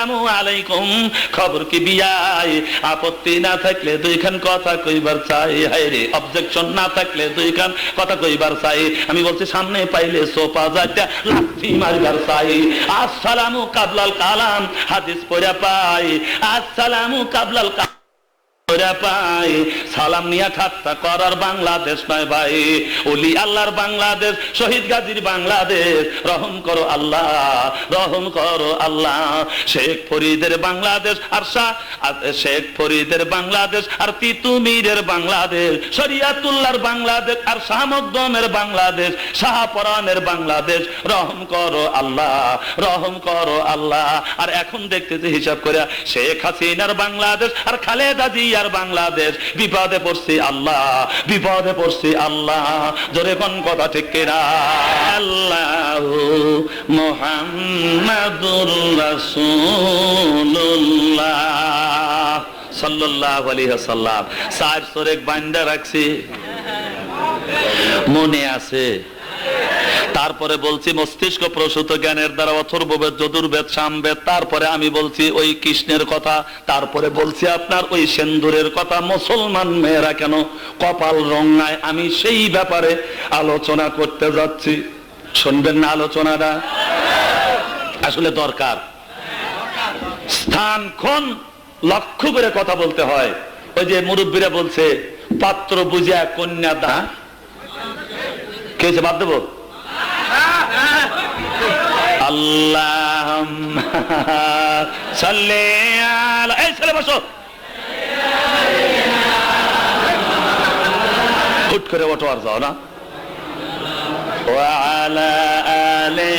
আসসালামু আলাইকুম, খবর কি বিয়াই? আপত্তি না থাকলে দুইখান কথা কইবার চাই। হায় রে, অবজেকশন না থাকলে দুইখান কথা কইবার চাই। আমি বলছি সামনে পাইলে সোফা যাইতে লাথি মারবার চাই। আসসালামু কাবলাল কালাম, হাদিস পড়া পাই। আসসালামু কাবলাল পাই। সালাম নিয়া ঠাট্টা করার বাংলাদেশ নয় ভাই, ওলি আল্লাহর বাংলাদেশ, শহীদ গাজীর বাংলাদেশ। রহম করো আল্লাহ, রহম করো আল্লাহ। শেখ ফরিদের বাংলাদেশ আর শেখ ফরিদের বাংলাদেশ আর তিতুমিরের বাংলাদেশ, শরিয়াতুল্লাহর বাংলাদেশ আর শাহ মকদমের বাংলাদেশ, শাহপরানের বাংলাদেশ। রহম করো আল্লাহ, রহম করো আল্লাহ। আর এখন দেখতেছি হিসাব করে শেখ হাসিনার বাংলাদেশ আর খালেদা জিয়ার বাংলাদেশ। বিপদে পড়ছি আল্লাহ, বিপদে পড়ছি আল্লাহ। জোরে কোন কথা ঠিক কিনা? আল্লাহু মুহাম্মাদুর রাসূলুল্লাহ সাল্লাল্লাহু আলাইহি ওয়াসাল্লাম। চার সরেক বান্দা রাখছি, মনে আছে? তারপরে বলছি মস্তিষ্ক প্রসূত জ্ঞানের দ্বারা অথর্ববেদ, যজুর্বেদ, সামবেদ। তারপরে আমি বলছি ওই কৃষ্ণের কথা। তারপরে বলছি আপনার ওই সিন্দুরের কথা। মুসলমান মেয়েরা কেন কপাল রঙায়, আমি সেই ব্যাপারে আলোচনা করতে যাচ্ছি। শুনবেন না আলোচনাটা? আসলে দরকার। স্থানক্ষণ লক্ষ্য করে কথা বলতে হয়। ওই যে মুরব্বীরা বলছে পাত্র বুঝিয়া কন্যা দা, কে বাদ দেব? আল্লাহুম্মা সাল্লি আলা, এই ছেলে বসো, হুট করে ওঠো আর যাও না। ওয়া আলা আলি